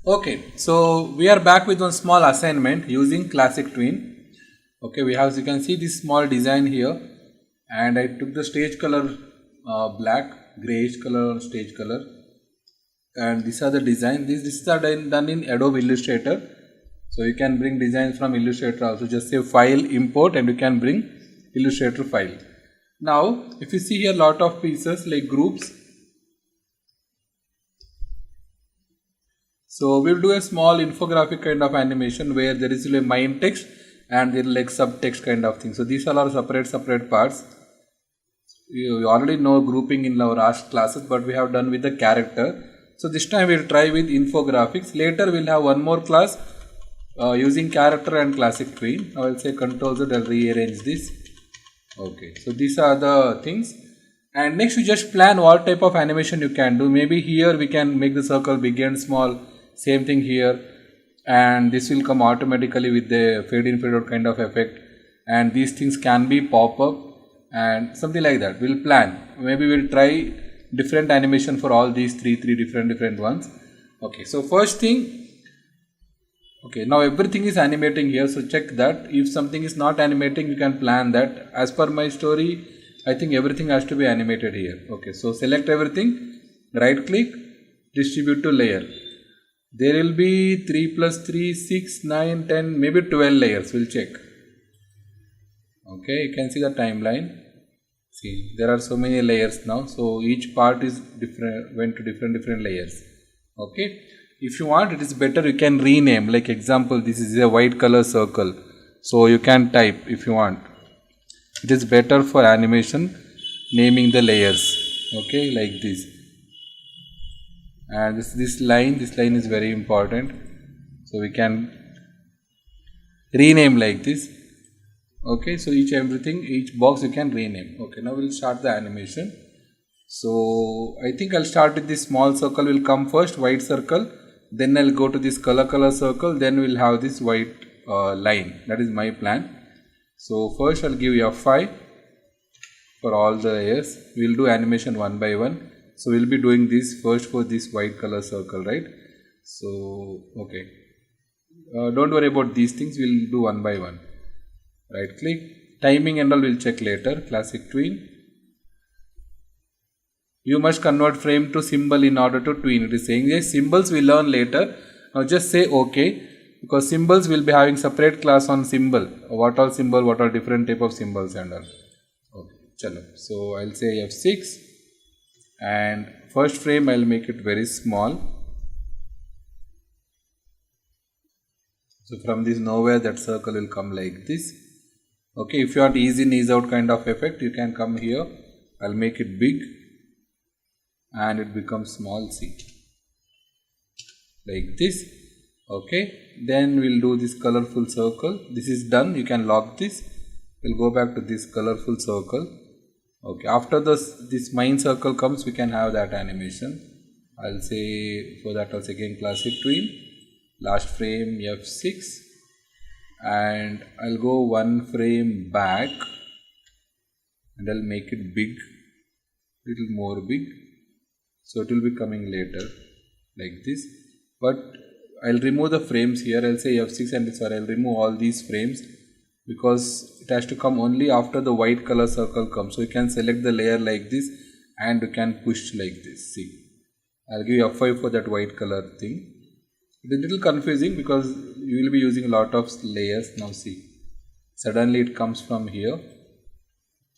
Okay, so we are back with one small assignment using Classic Twin. Okay, we have, as you can see, this small design here, and I took the stage color black, grayish color, stage color, and these are the design. These are done in Adobe Illustrator. So you can bring designs from Illustrator also. Just say file, import, and you can bring Illustrator file. Now, if you see here, lot of pieces like groups. So we'll do a small infographic kind of animation where there is a main text and there like subtext kind of thing. So these all are separate parts. You already know grouping in our last classes, but we have done with the character. So this time we'll try with infographics. Later we'll have one more class using character and Classic Twin. I will say Control Z, I'll rearrange this. Okay, so these are the things. And next we just plan what type of animation you can do. Maybe here we can make the circle big and small. Same thing here, and this will come automatically with the fade in fade out kind of effect, and these things can be pop up and something like that. We'll plan, maybe we'll try different animation for all these three different ones. Okay, so first thing, okay, now everything is animating here, so check that. If something is not animating, you can plan that. As per my story, I think everything has to be animated here. Okay, so select everything, right click, distribute to layer. There will be 3 plus 3, 6, 9, 10, maybe 12 layers. We'll check. Okay, you can see the timeline. See, there are so many layers now. So each part is different, went to different layers. Okay, if you want, it is better you can rename. Like example, this is a white color circle. So you can type if you want. It is better for animation naming the layers. Okay, like this. And this line is very important, so we can rename like this. Okay, so each box you can rename. Okay, now we'll start the animation. So I think I'll start with this small circle will come first, white circle, then I'll go to this color circle, then we'll have this white line. That is my plan. So first I'll give F5 for all the layers. We'll do animation one by one. So we'll be doing this first for this white color circle, right? So, okay. Don't worry about these things. We'll do one by one. Right click. Timing and all we'll check later. Classic Twin. You must convert frame to symbol in order to tween. It is saying yes, symbols we'll learn later. Now just say OK. Because symbols will be having separate class on symbol. What all symbol, what are different type of symbols and all. Okay. Chalo. So I'll say F6. And first frame I'll make it very small. So from this nowhere that circle will come like this. Okay, if you want ease in ease out kind of effect, you can come here. I'll make it big and it becomes small, see, like this. Okay, then we'll do this colorful circle. This is done. You can lock this. We'll go back to this colorful circle. Okay, after this main circle comes, we can have that animation. I'll say for that also again Classic Twin, last frame F6, and I'll go one frame back and I'll make it big, little more big, so it will be coming later like this. But I'll remove the frames here. I'll say F6 and sorry, I'll remove all these frames, because it has to come only after the white color circle comes. So you can select the layer like this and you can push like this. See, I'll give you F5 for that white color thing. It is a little confusing because you will be using a lot of layers. Now see, suddenly it comes from here.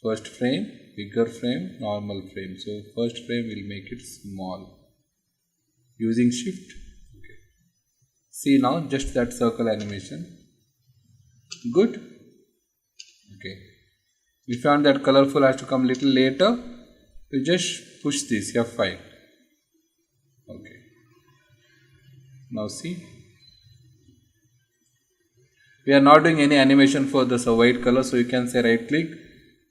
First frame, bigger frame, normal frame. So first frame will make it small using shift. Okay. See now just that circle animation. Good. Okay. If you want that colorful has to come little later, you just push this F5. Okay. Now see. We are not doing any animation for this white color, so you can say right click,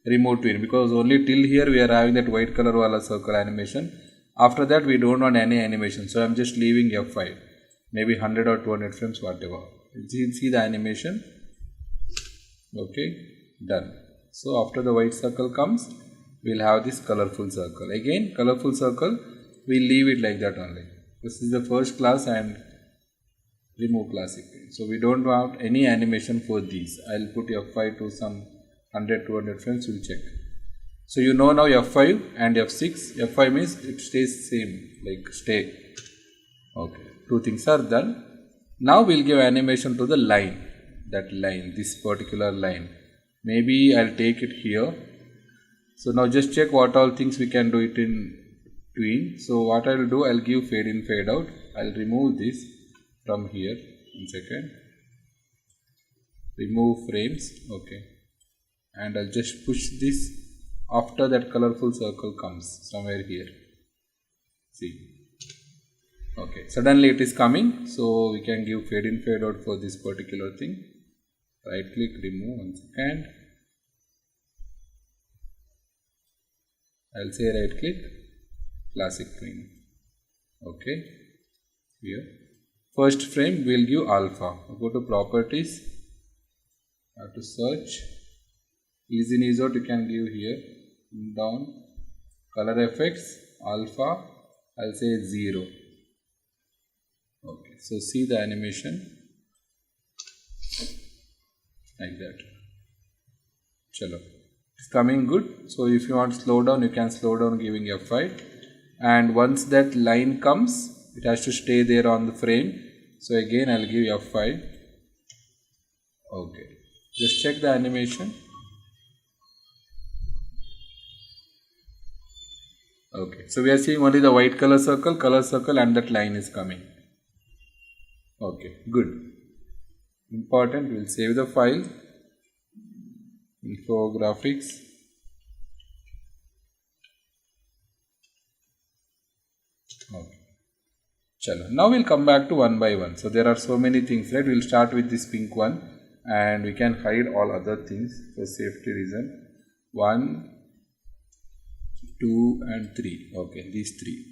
remove twin, because only till here we are having that white color wala circle animation. After that we don't want any animation, so I am just leaving F5. Maybe 100 or 200 frames, whatever. See the animation. Okay, done. So after the white circle comes, we will have this colorful circle. Again, colorful circle, we leave it like that only. This is the first class and remove classic tween. So we don't want any animation for these. I'll put F5 to some 100-200 frames, we'll check. So you know now F5 and F6. F5 means it stays same, like stay. Okay, two things are done. Now we'll give animation to the line, that line, this particular line. Maybe I'll take it here. So now just check what all things we can do it in tween. So what I'll do, I'll give fade in, fade out. I'll remove this from here. 1 second. Remove frames. Okay. And I'll just push this after that colorful circle comes somewhere here. See. Okay. Suddenly it is coming. So we can give fade in, fade out for this particular thing. Right click, remove. 1 second. I'll say right click, classic tween. Okay, here. First frame we'll give alpha. Go to properties, have to search. Ease in, ease out you can give here, down. Color effects, alpha, I'll say 0. Okay, so see the animation like that. Chalo. It's coming good. So if you want to slow down, you can slow down giving F5. And once that line comes, it has to stay there on the frame. So again I'll give F5. Okay. Just check the animation. Okay. So we are seeing only the white color circle and that line is coming. Okay. Good. Important. We'll save the file. Infographics. Okay. Chalo. Now we'll come back to one by one. So there are so many things, right? We'll start with this pink one and we can hide all other things for safety reason. 1, 2 and 3. Okay, these 3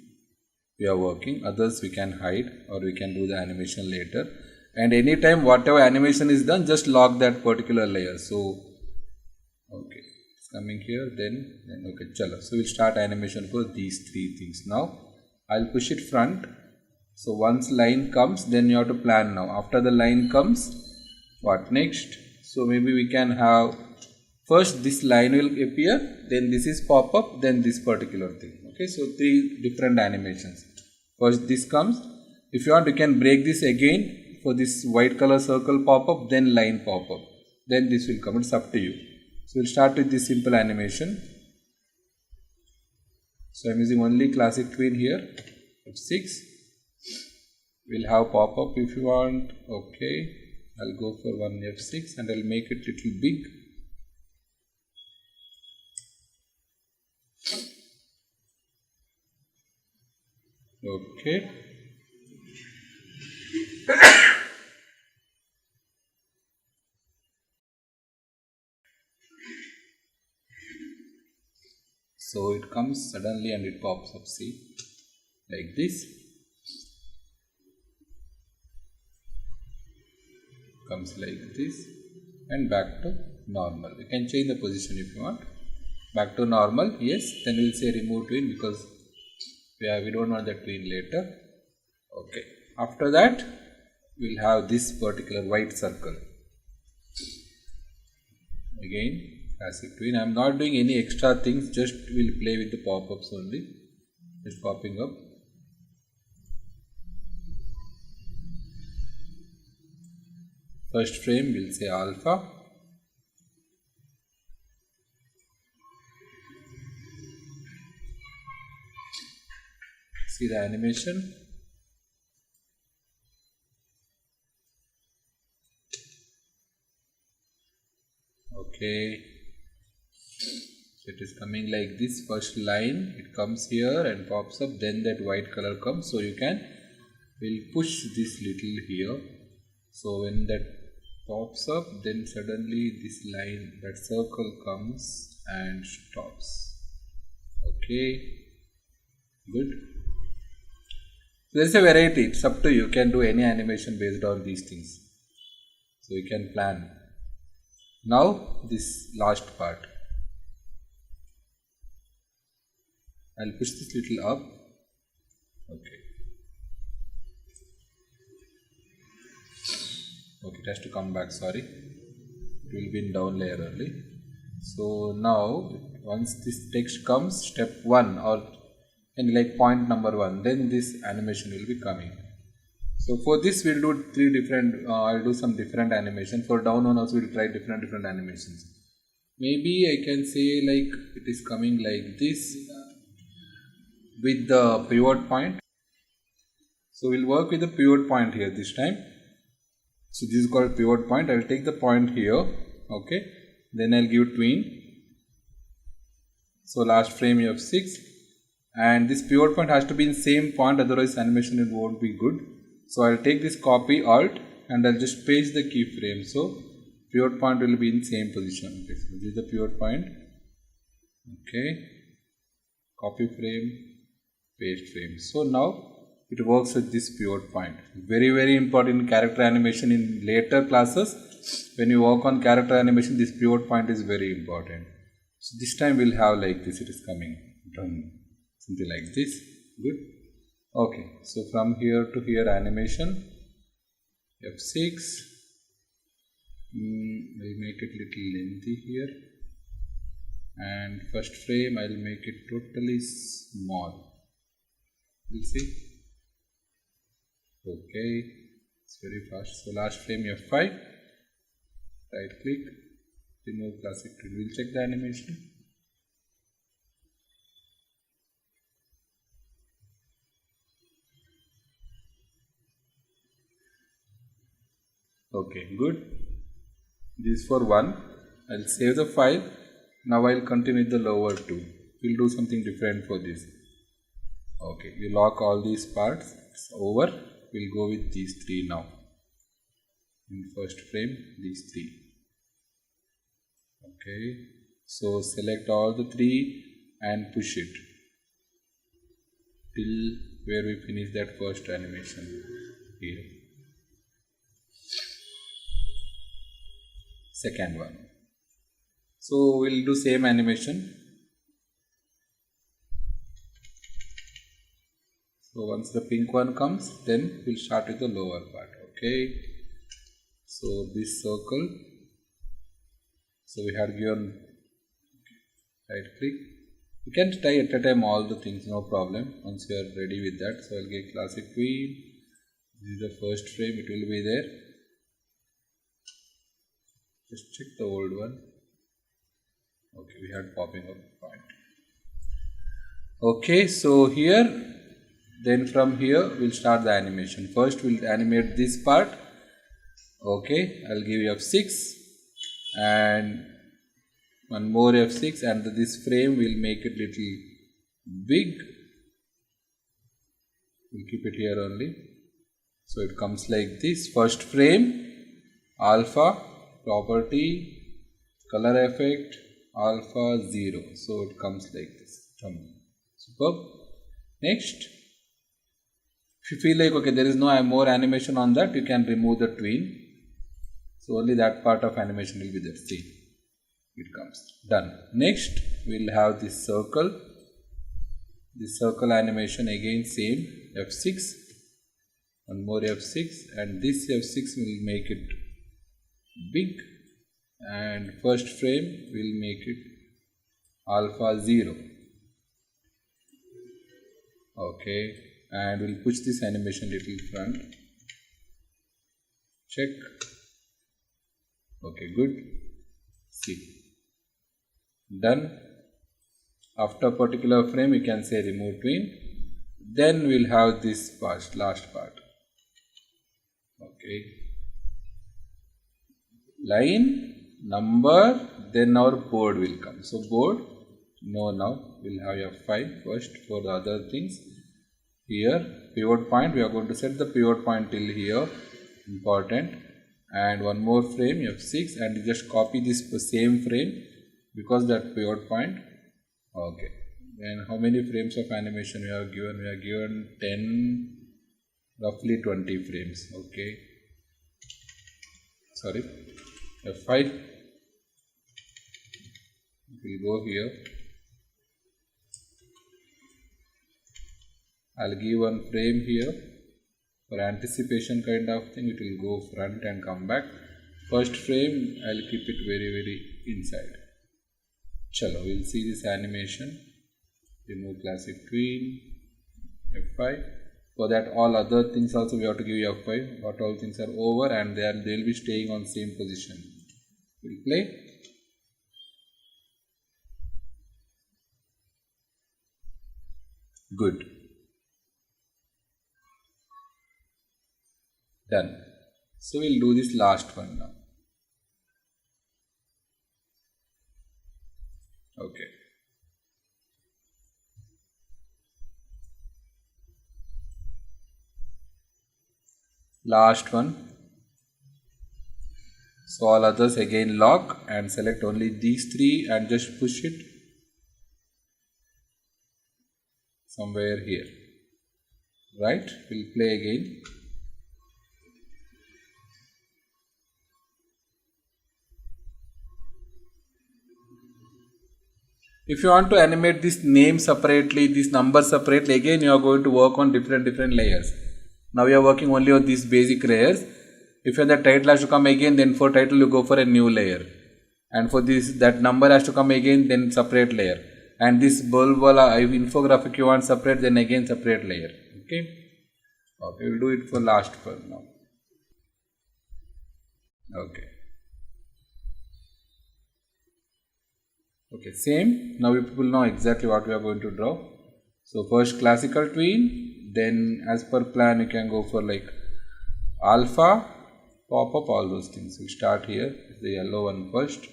we are working. Others we can hide or we can do the animation later. And anytime whatever animation is done, just lock that particular layer. So okay, it's coming here, then okay, chalo. So we'll start animation for these 3 things now. I'll push it front. So once line comes, then you have to plan now. After the line comes, what next? So maybe we can have first this line will appear, then this is pop up, then this particular thing. Okay, so 3 different animations. First this comes. If you want, you can break this again for this white color circle pop up, then line pop up. Then this will come. It's up to you. So we'll start with this simple animation. So I'm using only classic tween here. F6. We'll have pop up if you want. Okay. I'll go for one F6 and I'll make it little big. Okay. So it comes suddenly and it pops up, see, like this. Comes like this and back to normal. You can change the position if you want. Back to normal, yes. Then we'll say remove tween because we don't want the tween later. Okay. After that, we'll have this particular white circle. Again. Classic tween. I am not doing any extra things, just will play with the pop-ups only. Just popping up. First frame will say alpha. See the animation. Okay. So it is coming like this. First line, it comes here and pops up, then that white color comes. So you will push this little here. So when that pops up, then suddenly this line, that circle comes and stops. Okay, good. So there's a variety, it's up to you. You can do any animation based on these things. So you can plan. Now this last part. I'll push this little up. Okay. it has to come back, sorry, it will be in down layer only. So now once this text comes, step 1 or in like point number 1, then this animation will be coming. So for this we'll do 3 different, I'll do some different animation. For down one also we'll try different animations. Maybe I can say like it is coming like this with the pivot point. So we'll work with the pivot point here this time. So this is called pivot point. I will take the point here, okay, then I'll give tween. So last frame you have 6, and this pivot point has to be in same point, otherwise animation it won't be good. So I'll take this copy alt and I'll just paste the keyframe. So pivot point will be in same position. Okay, so this is the pivot point. Okay, copy frame, paste frame. So now it works with this pivot point. Very important character animation in later classes. When you work on character animation, this pivot point is very important. So this time we'll have like this, it is coming done, something like this. Good. Okay, so from here to here animation, F6, we'll make it little lengthy here, and first frame I'll make it totally small. We'll see. Okay, it's very fast. So last frame F5, right click, remove classic tool. We'll check the animation. Okay, good. This is for 1. I'll save the file. Now I'll continue with the lower 2. We'll do something different for this. Okay, you lock all these parts. It's over. We'll go with these 3 now. In first frame, these 3. Okay, so select all the 3 and push it till where we finish that first animation here. Second one. So we'll do same animation. So once the pink one comes, then we'll start with the lower part. Okay, so this circle, so we had given right click. You can try at a time all the things, no problem, once you are ready with that. So I'll get classic tween. This is the first frame, it will be there. Just check the old one. Okay, we had popping up point. Okay, so here, then from here we'll start the animation. First we'll animate this part. Okay, I'll give you F6 and one more F6, and this frame will make it little big. We'll keep it here only. So it comes like this. First frame, alpha, property, color effect, alpha 0. So it comes like this. Superb. Next, if you feel like okay, there is no more animation on that, you can remove the tween. So only that part of animation will be there. See, it comes. Done. Next, we'll have this circle. This circle animation again same, F6. One more F6, and this F6 will make it big, and first frame will make it alpha 0. Okay, and we'll push this animation little front. Check. Okay, good. See. Done. After a particular frame, you can say remove tween. Then we'll have this part, last part. Okay. Line, number, then our board will come. So board, no, now we'll have F5 first for the other things. Here, pivot point, we are going to set the pivot point till here, important. And one more frame, F6, and you just copy this same frame because that pivot point. Okay. Then how many frames of animation we have given? We have given 10, roughly 20 frames. Okay. Sorry. F5. We'll go here. I'll give one frame here. For anticipation kind of thing, it will go front and come back. First frame, I'll keep it very inside. Chalo, we'll see this animation. Remove classic tween, F5. For that, all other things also we have to give F5. What all things are over and they'll be staying on same position. We'll play. Good. Done. So we'll do this last one now. Okay. Last one. So all others again lock and select only these three and just push it somewhere here. Right? We'll play again. If you want to animate this name separately, this number separately, again you are going to work on different layers. Now we are working only on these basic layers. If the title has to come again, then for title you go for a new layer. And for this, that number has to come again, then separate layer. And this bulbala infographic you want separate, then again separate layer. Okay. Okay, we'll do it for last one now. Okay. Okay, same. Now people know exactly what we are going to draw. So first classical tween, then as per plan you can go for like alpha, pop up, all those things. We start here, the yellow one first.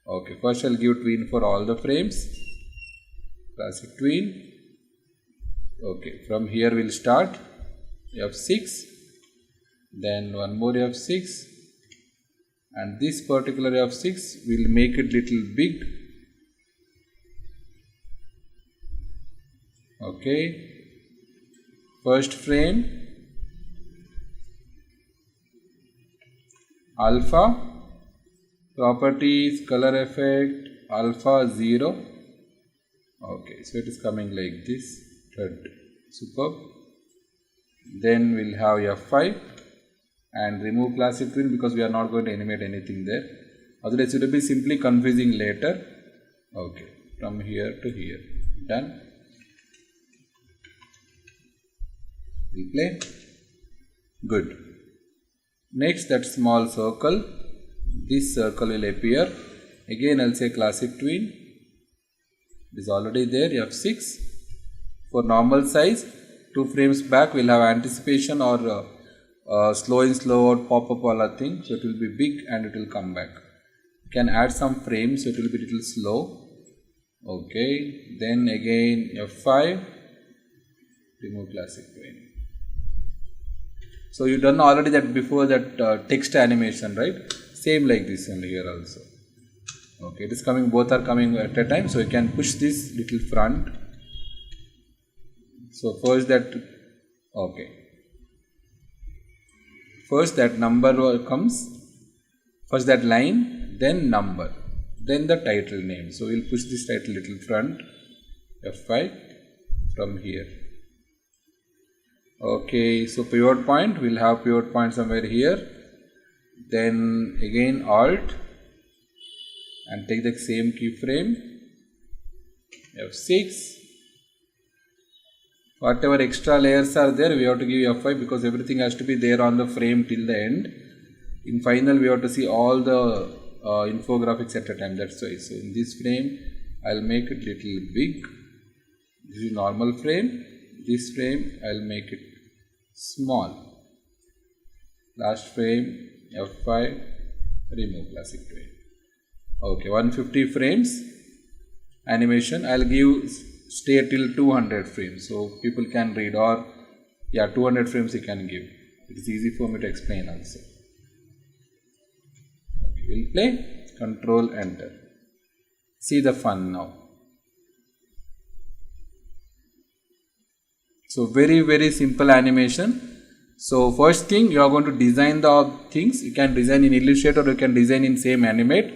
Okay, first I'll give tween for all the frames. Classic tween. Okay, from here we'll start F6, then one more F6, and this particular F6 will make it little big. Okay, first frame alpha, properties, color effect, alpha 0. Okay, so it is coming like this. Third, superb. Then we'll have F5 and remove classic tween because we are not going to animate anything there. Otherwise it will be simply confusing later. Okay, from here to here. Done. We'll play. Good. Next, that small circle. This circle will appear. Again, I'll say classic tween. It is already there. F6. For normal size, 2 frames back, we'll have anticipation or slow in, slow out, pop up, all that thing. So it will be big and it will come back. You can add some frames, so it will be little slow. Okay. Then again F5. Remove classic tween. So you done already that before that text animation, right? Same like this only here also. Okay, it is coming, both are coming at a time. So you can push this little front. So first that, okay. First that number comes, first that line, then number, then the title name. So we'll push this title little front, F5 from here. Okay, so pivot point, we'll have pivot point somewhere here. Then again Alt and take the same keyframe, F6. Whatever extra layers are there, we have to give F5 because everything has to be there on the frame till the end. In final, we have to see all the infographics at a time. That's why. So in this frame, I'll make it little big. This is normal frame. This frame, I'll make it small. Last frame, F5, remove classic tween. Okay, 150 frames animation. I'll give stay till 200 frames so people can read, or yeah, 200 frames you can give. It is easy for me to explain also. Okay, we'll play, control enter. See the fun now. So very simple animation. So first thing, you are going to design the things. You can design in Illustrator or you can design in same Animate.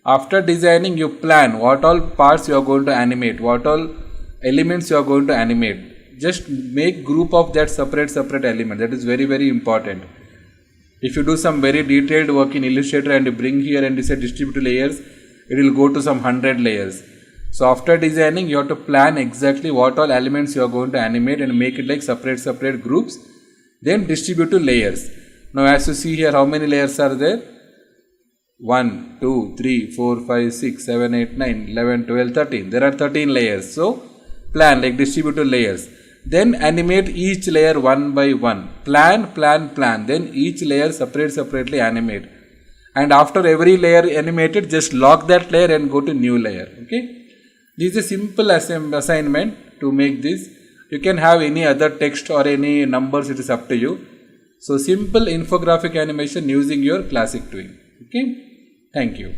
After designing, you plan what all parts you are going to animate, what all elements you are going to animate. just make group of that separate element. That is very, very important. If you do some very detailed work in Illustrator and you bring here and you say distribute to layers, it will go to some 100 layers. So after designing, you have to plan exactly what all elements you are going to animate and make it like separate groups. Then distribute to layers. Now as you see here, how many layers are there? 1, 2, 3, 4, 5, 6, 7, 8, 9, 11, 12, 13. There are 13 layers. So plan like distribute to layers. Then animate each layer one by one. Plan. Then each layer separately animate. And after every layer animated, just lock that layer and go to new layer. Okay. This is a simple assignment to make this. You can have any other text or any numbers, it is up to you. So simple infographic animation using your classic twin. Okay. Thank you.